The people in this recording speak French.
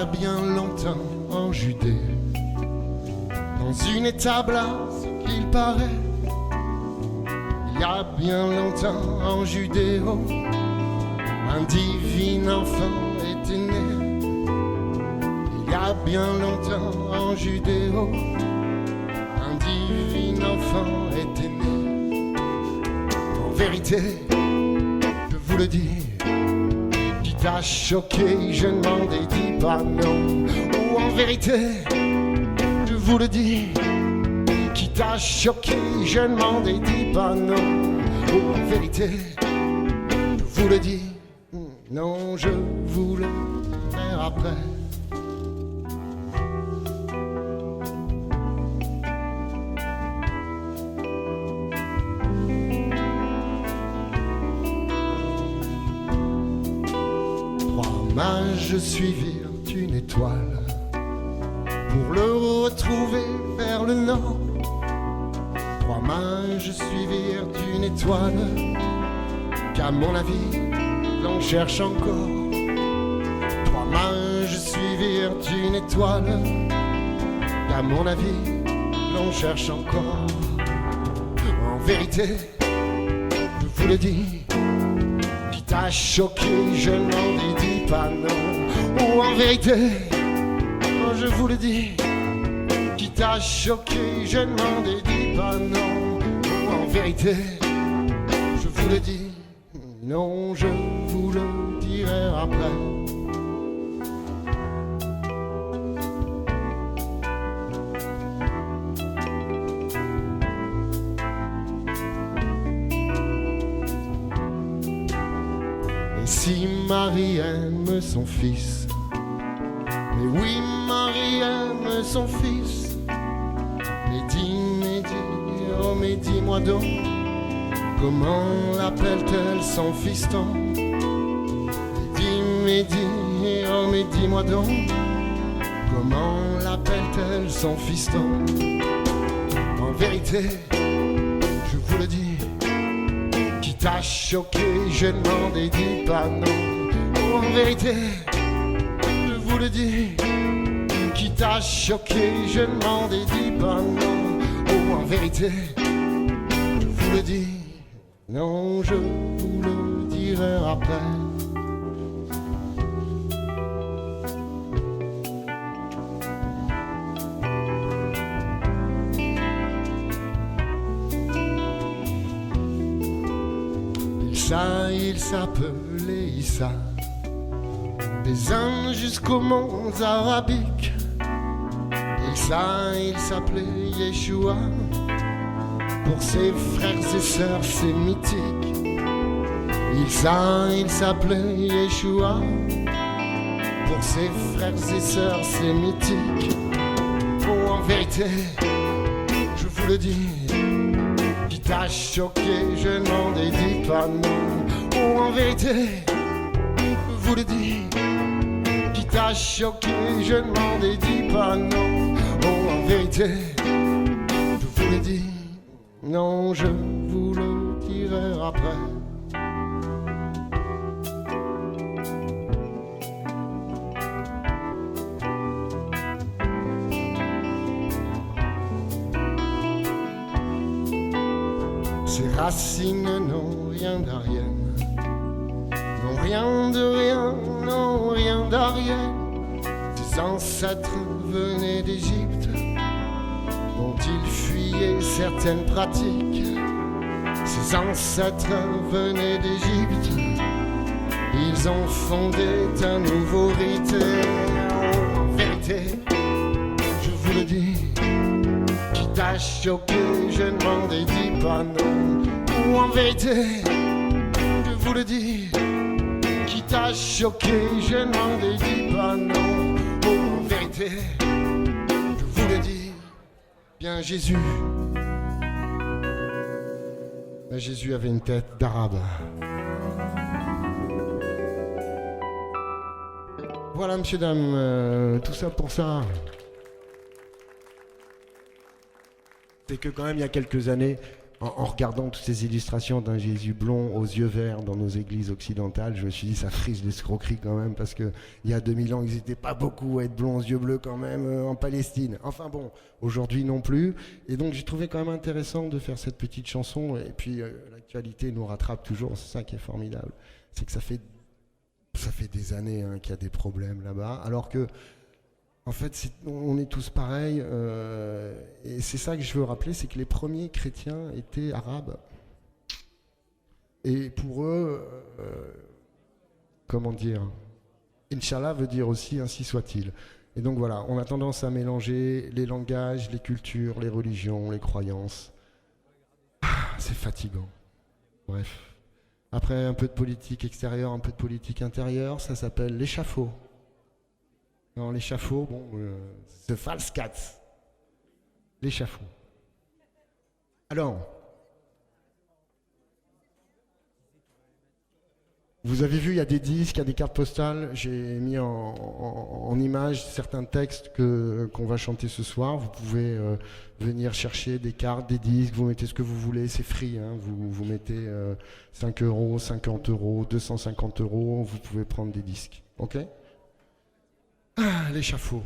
a bien longtemps en Judée, dans une étable à ce qu'il paraît, il y a bien longtemps en Judéo, un divin enfant était né. Il y a bien longtemps en Judéo, un divin enfant était né. En vérité, je vous le dis, qui t'a choqué, je ne m'en dédie pas, non. Ou en vérité, je vous le dis, qui t'a choqué, je ne m'en dédie pas, non. Ou en vérité, je vous le dis, non, je vous le dirai après. Mages suivirent une étoile pour le retrouver vers le nord. Trois mages suivirent une étoile qu'à mon avis l'on cherche encore. Trois mages suivirent une étoile qu'à mon avis l'on cherche encore. En vérité, je vous le dis, qui t'a choqué, je n'en dédie pas, non. Ou en vérité, je vous le dis, qui t'a choqué, je n'en dédie pas, non. Ou en vérité, je vous le dis, non, je vous le dirai après. Si Marie aime son fils, mais oui, Marie aime son fils. Mais oh mais dis-moi donc, comment l'appelle-t-elle son fiston? Mais oh mais dis-moi donc, comment l'appelle-t-elle son fiston? En vérité, je vous le dis, qui t'a choqué, je ne m'en dédie pas, non. Oh, en vérité, je vous le dis, qui t'a choqué, je ne m'en dédie pas, non. Oh, en vérité, je vous le dis, non, je vous le dirai après. Il s'appelait Issa, des Indes jusqu'aux monts arabiques. Il s'appelait Yeshua, pour ses frères et sœurs sémitiques. Il s'appelait Yeshua, pour ses frères et sœurs sémitiques. Oh, en vérité, je vous le dis, qui t'a choqué, je n'en dédie pas, non. Oh, en vérité, je vous le dis, qui t'a choqué, je ne m'en dédie pas, non. Oh, en vérité, je vous le dis, non, je vous le dirai après. Ces racines n'ont rien d'Arienne, n'ont rien de rien, n'ont rien d'Arienne. Ses ancêtres venaient d'Égypte, dont ils fuyaient certaines pratiques. Ses ancêtres venaient d'Égypte, ils ont fondé un nouveau rite. En vérité, je vous le dis, qui t'a choqué, je ne m'en dédie pas, non. Ou en vérité, je vous le dis, qui t'a choqué, je ne m'en dédie pas, non. Ou en vérité, je vous le dis, bien Jésus. Mais Jésus avait une tête d'arabe. Voilà, messieurs, dames, tout ça pour ça. C'est que quand même, il y a quelques années, en regardant toutes ces illustrations d'un Jésus blond aux yeux verts dans nos églises occidentales, je me suis dit ça frise l'escroquerie quand même, parce qu'il y a 2000 ans, ils n'étaient pas beaucoup à être blonds aux yeux bleus quand même en Palestine. Enfin bon, aujourd'hui non plus. Et donc j'ai trouvé quand même intéressant de faire cette petite chanson, et puis l'actualité nous rattrape toujours, c'est ça qui est formidable. C'est que ça fait des années qu'il y a des problèmes là-bas, alors que en fait, on est tous pareils, et c'est ça que je veux rappeler, c'est que les premiers chrétiens étaient arabes. Et pour eux, comment dire, Inch'Allah veut dire aussi ainsi soit-il. Et donc voilà, on a tendance à mélanger les langages, les cultures, les religions, les croyances. C'est fatigant. Bref. Après un peu de politique extérieure, un peu de politique intérieure, ça s'appelle l'échafaud. Non, l'échafaud, bon, the false cats. L'échafaud. Alors, vous avez vu, il y a des disques, il y a des cartes postales. J'ai mis en image certains textes qu'on va chanter ce soir. Vous pouvez venir chercher des cartes, des disques, vous mettez ce que vous voulez, c'est free. Hein. Vous mettez 5 euros, 50 euros, 250 euros, vous pouvez prendre des disques. Ok ? Ah, l'échafaud.